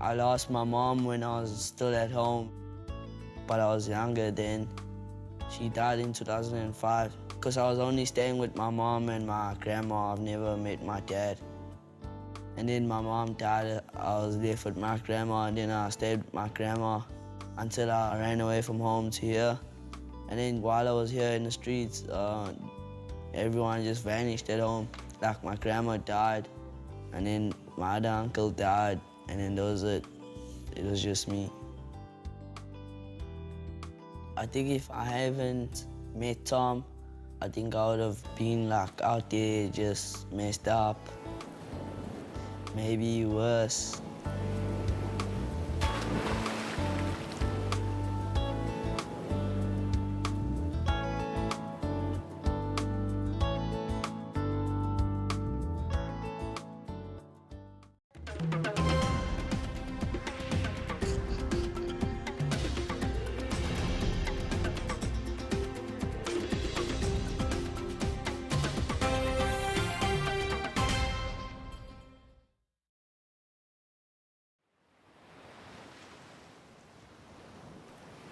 I lost my mom when I was still at home, but I was younger then. She died in 2005 because I was only staying with my mom and my grandma. I've never met my dad. And then my mom died. I was left with my grandma, and then I stayed with my grandma until I ran away from home to here. And then while I was here in the streets, everyone just vanished at home. Like my grandma died, and then my other uncle died, and then that was it. It was just me. I think if I haven't met Tom, I think I would have been like out there just messed up, maybe worse.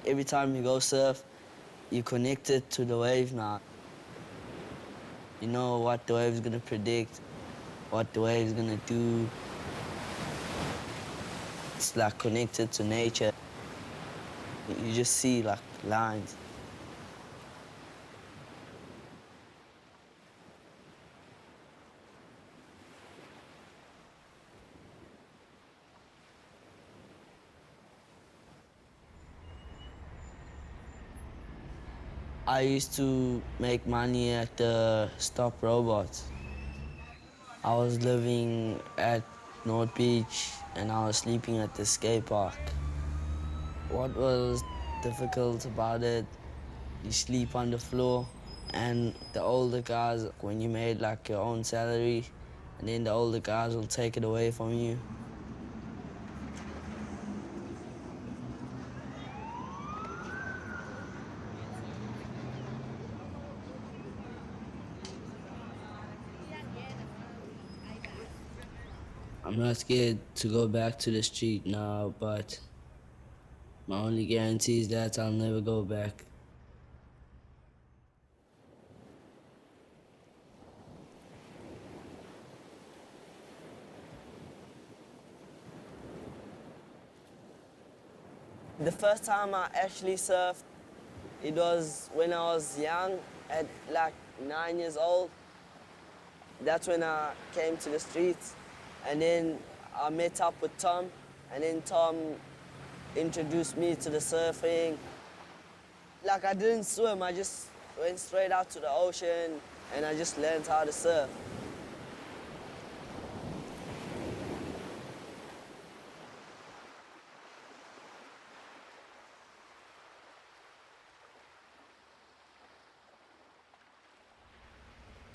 Every time you go surf, you're connected to the wave now. You know what the wave's gonna predict, what the wave's gonna do. It's like connected to nature. You just see like lines. I used to make money at the Stop Robots. I was living at North Beach and I was sleeping at the skate park. What was difficult about it, you sleep on the floor, and the older guys, when you made like your own salary, and then the older guys will take it away from you. I'm not scared to go back to the street now, but my only guarantee is that I'll never go back. The first time I actually surfed, it was when I was young, at like 9 years old. That's when I came to the streets. And then I met up with Tom, and then Tom introduced me to the surfing. Like I didn't swim, I just went straight out to the ocean and I just learned how to surf.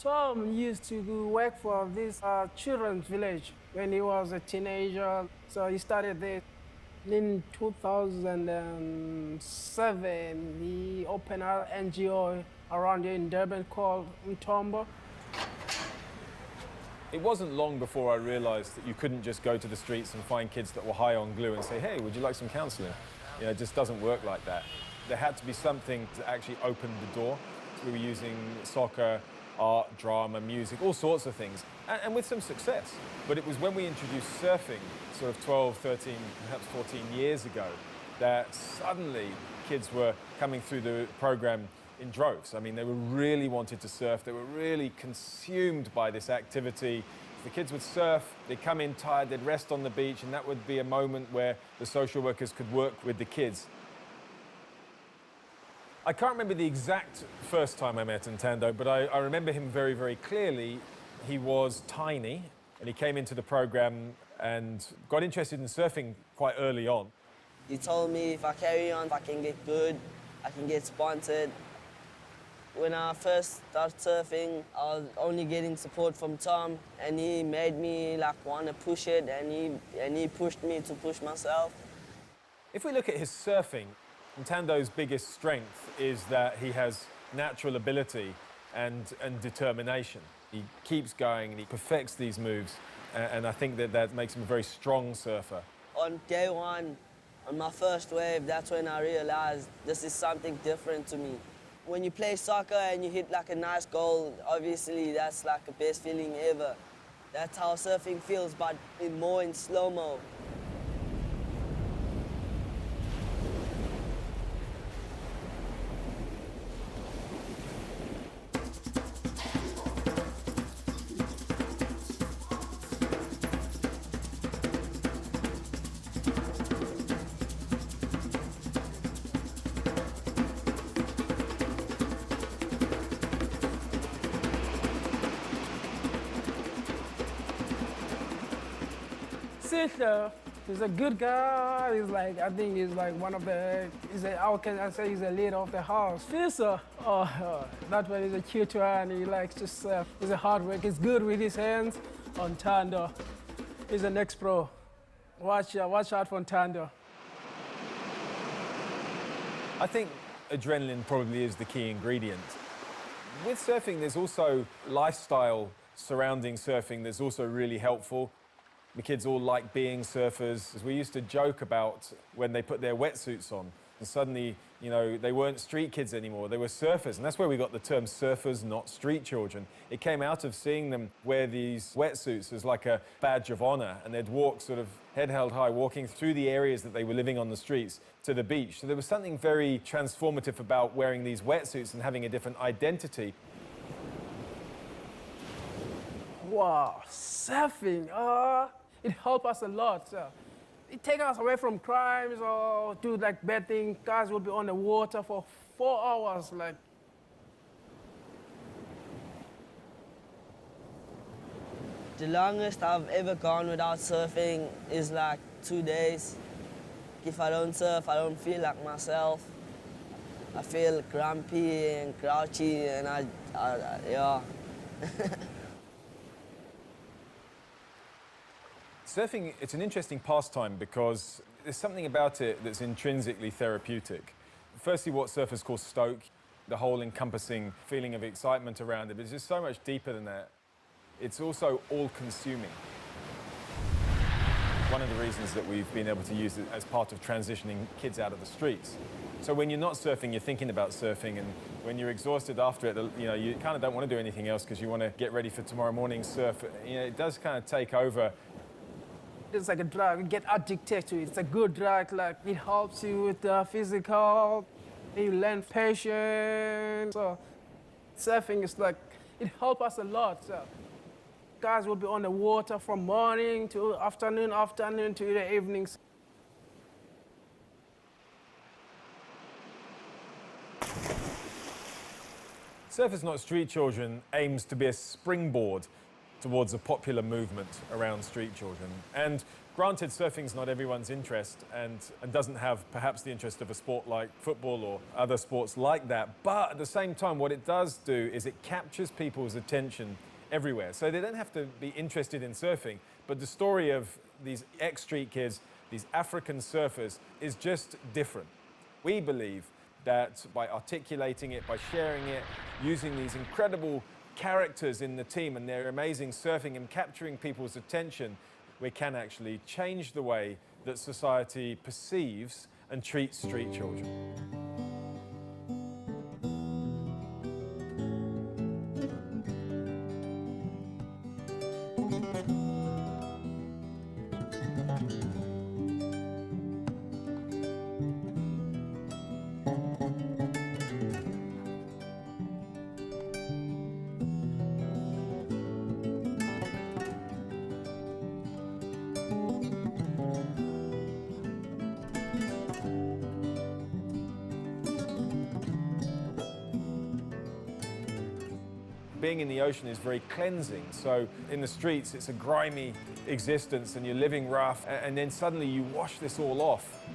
Tom used to work for this children's village when he was a teenager. So he started there. In 2007, he opened an NGO around here in Durban called Ntando. It wasn't long before I realized that you couldn't just go to the streets and find kids that were high on glue and say, hey, would you like some counseling? You know, it just doesn't work like that. There had to be something to actually open the door. We were using soccer, art, drama, music, all sorts of things, and with some success. But it was when we introduced surfing, sort of 12, 13, perhaps 14 years ago, that suddenly kids were coming through the program in droves. I mean, they were really wanted to surf. They were really consumed by this activity. The kids would surf, they'd come in tired, they'd rest on the beach, and that would be a moment where the social workers could work with the kids. I can't remember the exact first time I met Ntando, but I remember him very, very clearly. He was tiny, and he came into the program and got interested in surfing quite early on. He told me if I carry on, I can get good, I can get sponsored. When I first started surfing, I was only getting support from Tom, and he made me like want to push it, and he pushed me to push myself. If we look at his surfing, Ntando's biggest strength is that he has natural ability and determination. He keeps going and he perfects these moves, and I think that makes him a very strong surfer. On on day one, on my first wave, that's when I realized this is something different to me. When you play soccer and you hit like a nice goal, obviously that's like the best feeling ever. That's how surfing feels, but more in slow-mo. Sister, he's a good guy. He's like, I think he's like one of the, how can I say, he's the leader of the house. Fisher, that one is a cute one. He likes to surf. He's a hard worker. He's good with his hands. On Ntando, he's an ex-pro. Watch out for Ntando. I think adrenaline probably is the key ingredient. With surfing, there's also lifestyle surrounding surfing that's also really helpful. The kids all like being surfers. As we used to joke about when they put their wetsuits on and suddenly, you know, they weren't street kids anymore, they were surfers. And that's where we got the term surfers, not street children. It came out of seeing them wear these wetsuits as like a badge of honor, and they'd walk sort of head held high, walking through the areas that they were living on the streets to the beach. So there was something very transformative about wearing these wetsuits and having a different identity. Wow, surfing, it helps us a lot. It takes us away from crimes or do like bad things. Guys will be on the water for 4 hours. Like, The longest I've ever gone without surfing is like 2 days. If I don't surf, I don't feel like myself. I feel grumpy and grouchy, and yeah. Surfing, it's an interesting pastime because there's something about it that's intrinsically therapeutic. Firstly, what surfers call stoke, the whole encompassing feeling of excitement around it, but it's just so much deeper than that. It's also all-consuming. One of the reasons that we've been able to use it as part of transitioning kids out of the streets. So when you're not surfing, you're thinking about surfing, and when you're exhausted after it, you know, you kind of don't want to do anything else because you want to get ready for tomorrow morning's surf. You know, it does kind of take over. it's like a drug. You get addicted to it. It's a good drug. Like, it helps you with the physical. You learn patience. So surfing is like, it helps us a lot. So guys will be on the water from morning to afternoon, afternoon to the evenings. Surfers Not Street Children aims to be a springboard towards a popular movement around street children. And granted, surfing's not everyone's interest and doesn't have perhaps the interest of a sport like football or other sports like that. But at the same time, what it does do is it captures people's attention everywhere. So they don't have to be interested in surfing, but the story of these ex-street kids, these African surfers, is just different. We believe that by articulating it, by sharing it, using these incredible characters in the team and their amazing surfing and capturing people's attention, we can actually change the way that society perceives and treats street children. Being in the ocean is very cleansing. So in the streets, it's a grimy existence and you're living rough, and then suddenly you wash this all off.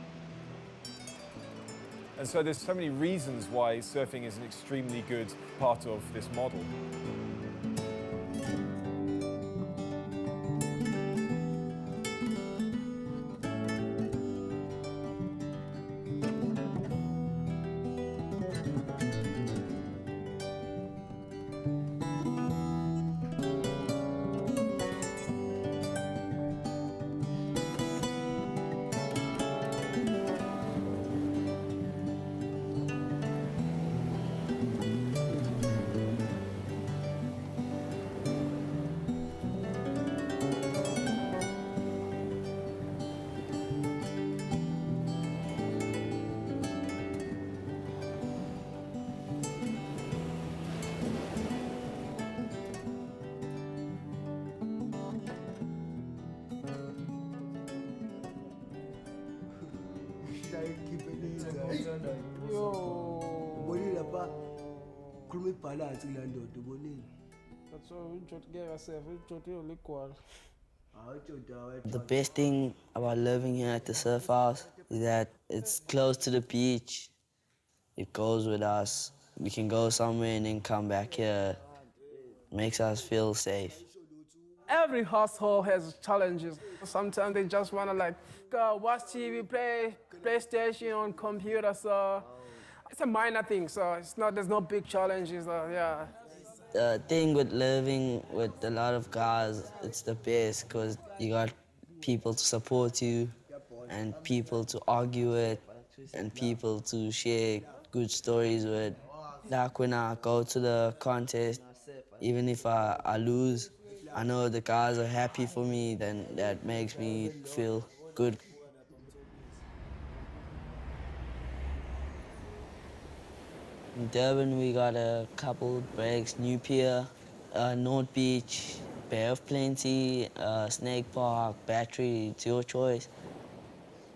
And so there's so many reasons why surfing is an extremely good part of this model. That's all we try to give ourselves. We try to equal. The best thing about living here at the surf house is that it's close to the beach. It goes with us. We can go somewhere and then come back here. Makes us feel safe. Every household has challenges. Sometimes they just want to like go watch TV, play PlayStation on computer. So it's a minor thing. So it's not. There's no big challenges. Yeah. The thing with living with a lot of guys, it's the best because you got people to support you and people to argue with and people to share good stories with. Like when I go to the contest, even if I lose, I know the guys are happy for me, then that makes me feel good. In Durban, we got a couple breaks, New Pier, North Beach, Bay of Plenty, Snake Park, Battery, it's your choice.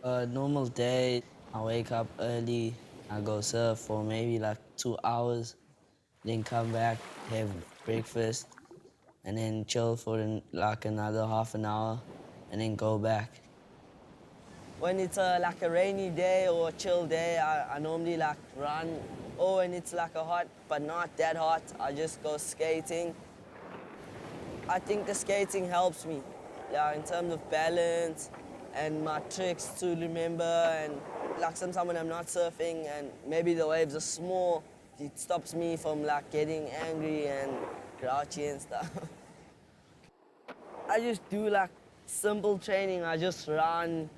A normal day, I wake up early, I go surf for maybe like 2 hours, then come back, have breakfast, and then chill for like another half an hour, and then go back. When it's like a rainy day or a chill day, I normally like run. Or when it's like a hot, but not that hot, I just go skating. I think the skating helps me, yeah, in terms of balance and my tricks to remember. And like sometimes when I'm not surfing and maybe the waves are small, it stops me from like getting angry and grouchy and stuff. I just do like simple training. I just run,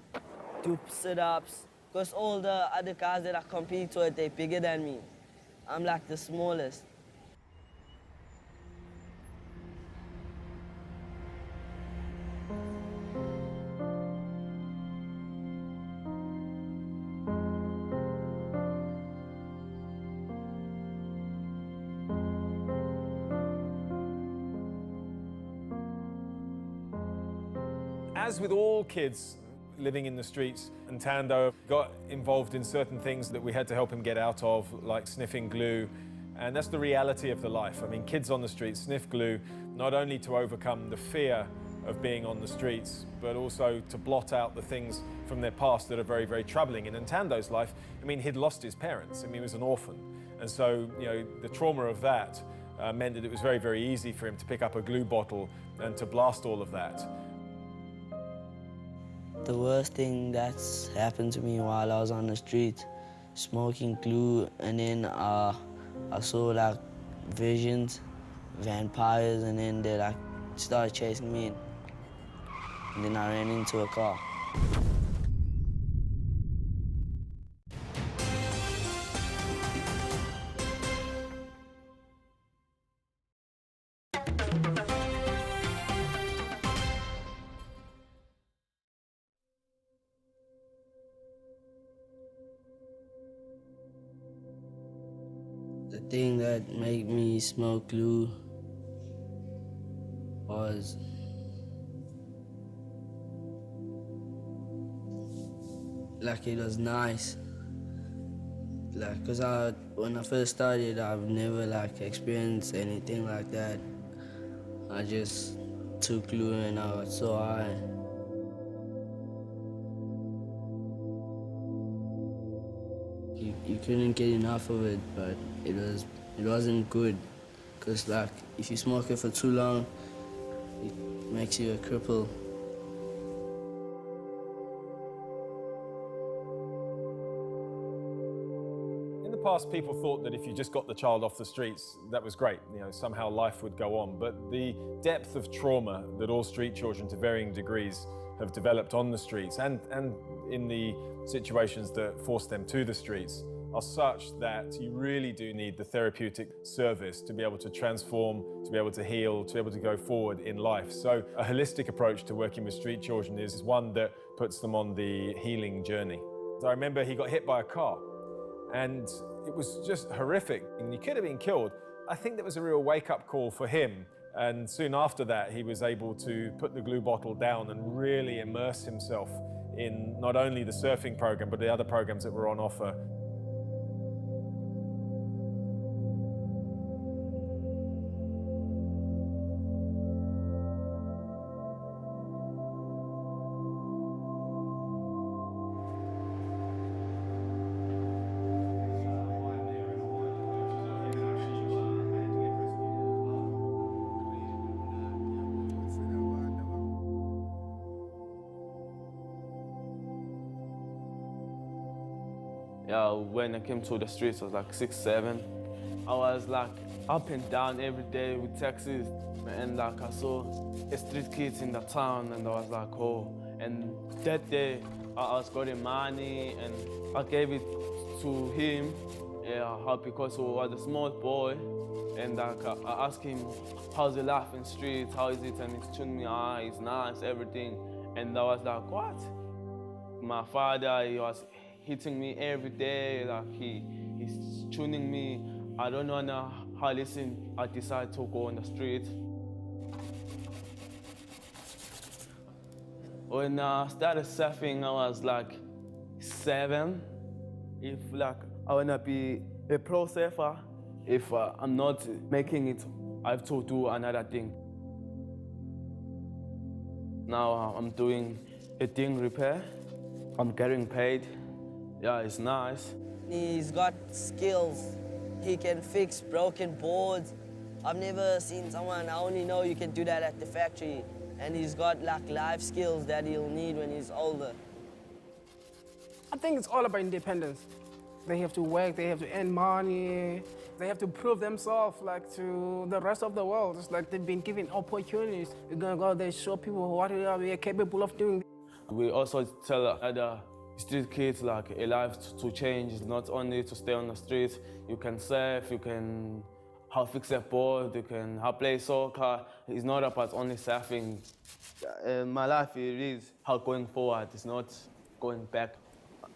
do sit-ups, because all the other guys that I compete with, they're bigger than me. I'm like the smallest. As with all kids living in the streets, Ntando got involved in certain things that we had to help him get out of, like sniffing glue, and that's the reality of the life. I mean, kids on the streets sniff glue not only to overcome the fear of being on the streets, but also to blot out the things from their past that are very, very troubling. In Ntando's life, I mean, he'd lost his parents. I mean, he was an orphan. And so, you know, the trauma of that meant that it was very, very easy for him to pick up a glue bottle and to blast all of that. The worst thing that's happened to me while I was on the street, smoking glue, and then I saw like visions, vampires, and then they like started chasing me, and then I ran into a car. The thing that made me smoke glue was like it was nice. Like, cause when I first started, I've never like experienced anything like that. I just took glue and I got so high. You couldn't get enough of it, but it wasn't good. Cause like if you smoke it for too long, it makes you a cripple. In the past, people thought that if you just got the child off the streets, that was great. You know, somehow life would go on. But the depth of trauma that all street children to varying degrees have developed on the streets and in the situations that force them to the streets are such that you really do need the therapeutic service to be able to transform, to be able to heal, to be able to go forward in life. So a holistic approach to working with street children is one that puts them on the healing journey. So I remember he got hit by a car and it was just horrific and he could have been killed. I think that was a real wake-up call for him. And soon after that, he was able to put the glue bottle down and really immerse himself in not only the surfing program, but the other programs that were on offer. Yeah, when I came to the streets, I was like 6, 7. I was like up and down every day with taxis. And like I saw street kids in the town and I was like, oh. And that day, I was getting money and I gave it to him, yeah, because he was a small boy. And like, I asked him, how's the life in the streets, how is it? And he's telling me, it's nice, everything. And I was like, what? My father, he was hitting me every day, like he's tuning me. I don't know how listen, I decided to go on the street. When I started surfing, I was like 7. If like I wanna be a pro surfer, if I'm not making it, I have to do another thing. Now I'm doing a ding repair. I'm getting paid. Yeah, it's nice. He's got skills. He can fix broken boards. I've never seen someone, I only know you can do that at the factory. And he's got like life skills that he'll need when he's older. I think it's all about independence. They have to work, they have to earn money, they have to prove themselves like to the rest of the world. It's like they've been given opportunities. We're gonna go there, show people what we are capable of doing. We also tell other street kids like a life to change is not only to stay on the streets. You can surf, you can how fix a board, you can how play soccer. It's not about only surfing. My life it is how going forward. It's not going back.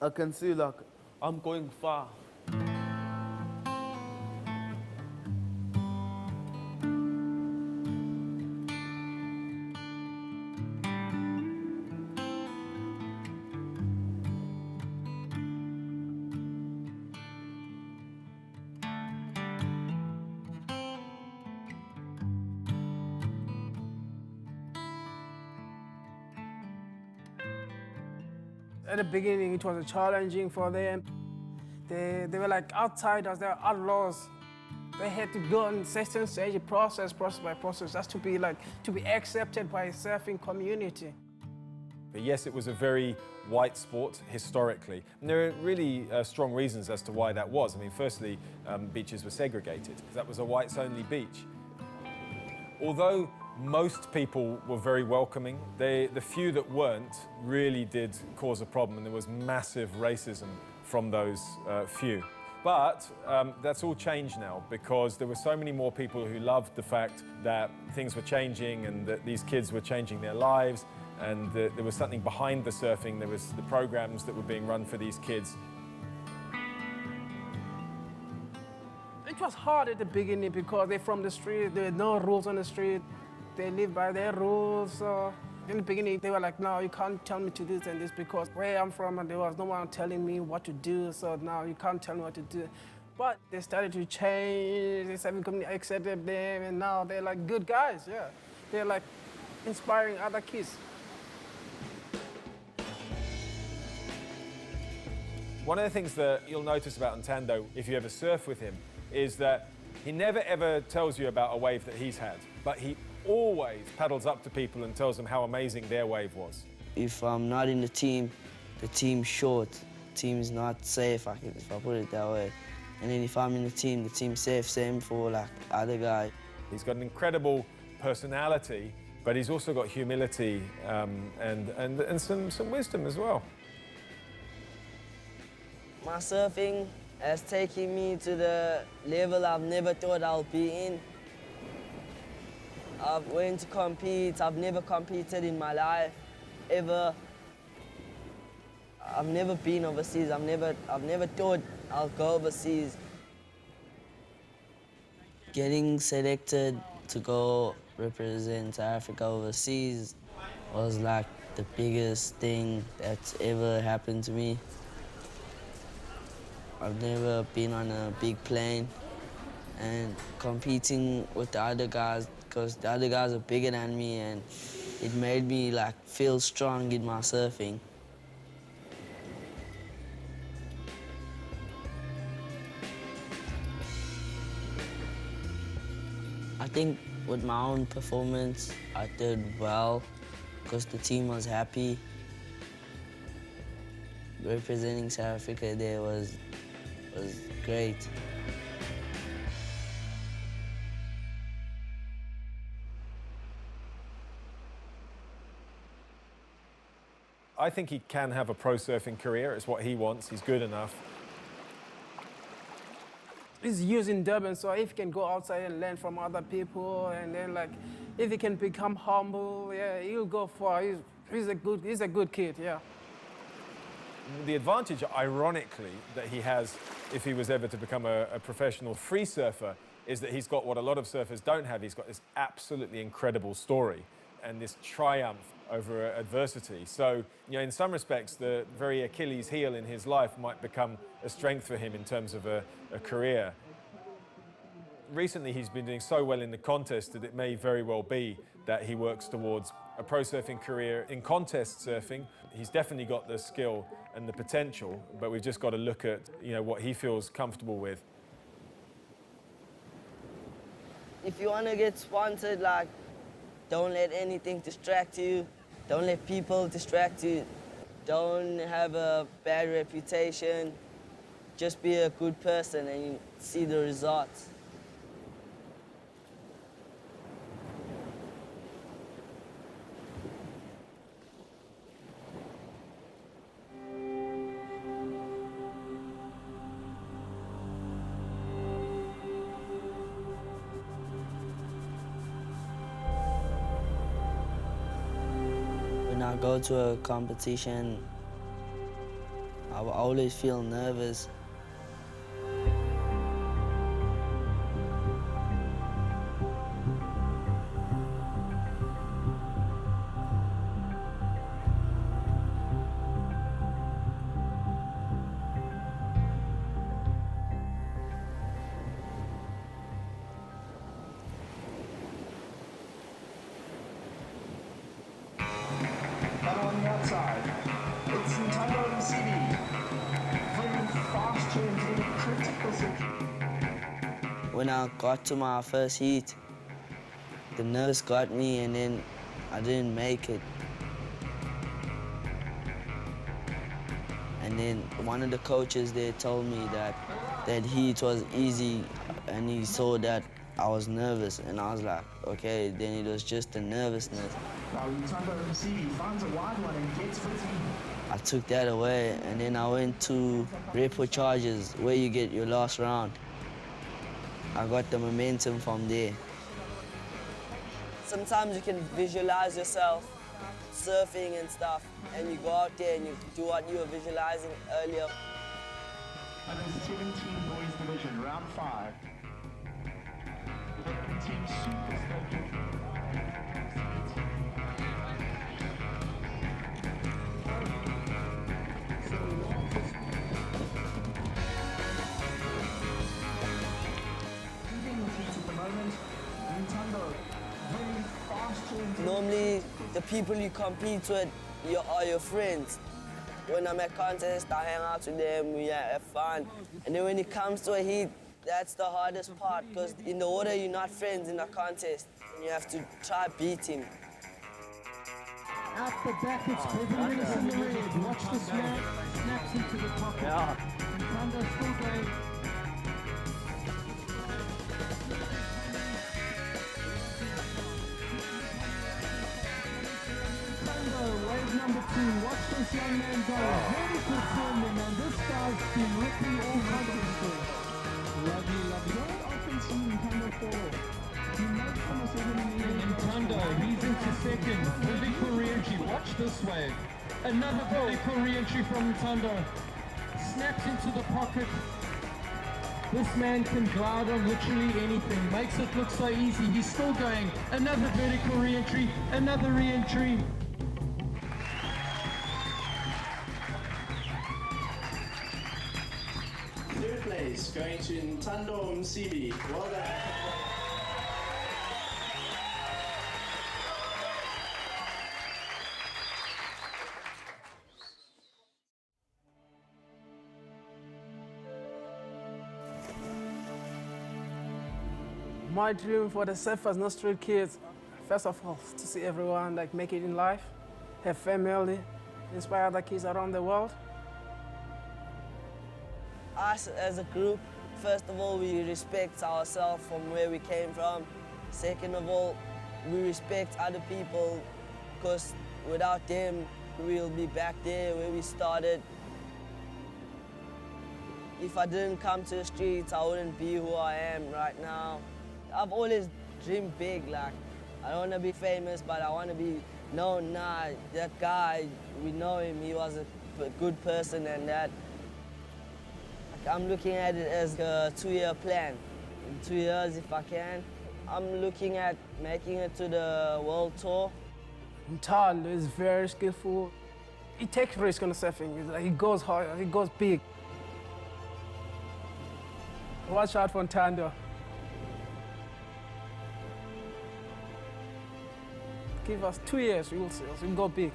I can see like I'm going far. At the beginning, it was challenging for them. They were like outsiders, they were outlaws. They had to go on certain stage, process by process, just to be accepted by the surfing community. But yes, it was a very white sport historically. And there are really strong reasons as to why that was. I mean, firstly, beaches were segregated. That was a whites-only beach. Although most people were very welcoming, the few that weren't really did cause a problem, and there was massive racism from those few. But that's all changed now because there were so many more people who loved the fact that things were changing and that these kids were changing their lives, and there was something behind the surfing. There was the programs that were being run for these kids. It was hard at the beginning because they're from the street, there were no rules on the street. They live by their rules. So in the beginning, they were like, no, you can't tell me to do this and this because where I'm from, and there was no one telling me what to do. So now you can't tell me what to do. But they started to change. The surfing community accepted them, and now they're like good guys. Yeah, they're like inspiring other kids. One of the things that you'll notice about Ntando, if you ever surf with him, is that he never ever tells you about a wave that he's had, but he always paddles up to people and tells them how amazing their wave was. If I'm not in the team's short. The team's not safe, if I put it that way. And then if I'm in the team's safe, same for like other guy. He's got an incredible personality, but he's also got humility and some wisdom as well. My surfing has taken me to the level I've never thought I'll be in. I've went to compete. I've never competed in my life, ever. I've never been overseas. I've never thought I'll go overseas. Getting selected to go represent South Africa overseas was like the biggest thing that's ever happened to me. I've never been on a big plane and competing with the other guys because the other guys are bigger than me, and it made me like feel strong in my surfing. I think with my own performance, I did well because the team was happy. representing South Africa there was great. I think he can have a pro surfing career. It's what he wants. He's good enough. He's using Durban, so if he can go outside and learn from other people, and then like, if he can become humble, yeah, he'll go far. He's a good kid, yeah. The advantage, ironically, that he has if he was ever to become a professional free surfer is that he's got what a lot of surfers don't have. He's got this absolutely incredible story and this triumph over adversity. So, you know, in some respects, the very Achilles heel in his life might become a strength for him in terms of a career. Recently, he's been doing so well in the contest that it may very well be that he works towards a pro surfing career in contest surfing. He's definitely got the skill and the potential, but we've just got to look at, you know, what he feels comfortable with. If you want to get sponsored, like, don't let anything distract you. Don't let people distract you. Don't have a bad reputation. Just be a good person and you see the results. When I go to a competition, I will always feel nervous. On the outside, it's Ntando Msibi, bringing fast turns in a critical section. When I got to my first heat, the nerves got me and then I didn't make it. And then one of the coaches there told me that heat was easy and he saw that I was nervous and I was like, okay, then it was just the nervousness. Now Ntando Msibi finds a wide one and gets 50. I took that away and then I went to repo charges where you get your last round. I got the momentum from there. Sometimes you can visualize yourself surfing and stuff and you go out there and you do what you were visualizing earlier. And the 17 boys division, round 5. Team Super State. Normally, the people you compete with are your friends. When I'm at contests, I hang out with them, we have fun. And then when it comes to a heat, that's the hardest part, because in the water, you're not friends in a contest. And you have to try beat him. Out the back, it's Beverly in the red. Watch this man, snaps into the pocket. Yeah. Ntando still going. Wave number 2, watch this young man go. Very good filming, and this guy's been ripping all contests. Lovely, lovely. Very often seen Ntando fall. He makes from a 7 Ntando, he's into second. Vertical re-entry, watch this wave. Another vertical re-entry from Ntando. Snaps into the pocket. This man can glide on literally anything. Makes it look so easy. He's still going. Another vertical re-entry, another re-entry. Third place going to Ntando Msibi. Well done. My dream for the surfers, not street kids, first of all, to see everyone like make it in life, have family, inspire other kids around the world. us as a group, first of all, we respect ourselves from where we came from. Second of all, we respect other people because without them, we'll be back there where we started. If I didn't come to the streets, I wouldn't be who I am right now. I've always dreamed big, like, I don't want to be famous, but I want to be known. Nah, that guy, we know him, he was a good person and that. Like, I'm looking at it as a 2-year plan. In 2 years, if I can, I'm looking at making it to the world tour. Ntando is very skillful. He takes risk on the surfing. It's like he goes high, he goes big. Watch out for Ntando. Give us 2 years, we will see us. We'll go big.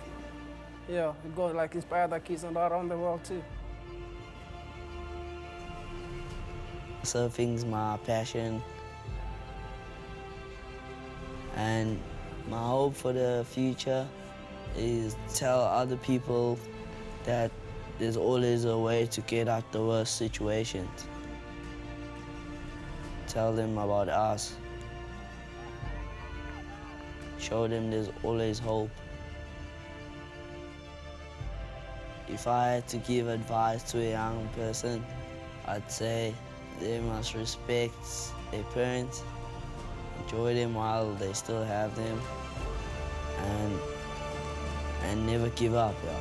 Yeah, we'll go like inspire the kids around the world too. Surfing's my passion. And my hope for the future is tell other people that there's always a way to get out the worst situations. Tell them about us. Show them there's always hope. If I had to give advice to a young person, I'd say they must respect their parents, enjoy them while they still have them, and never give up. Yeah.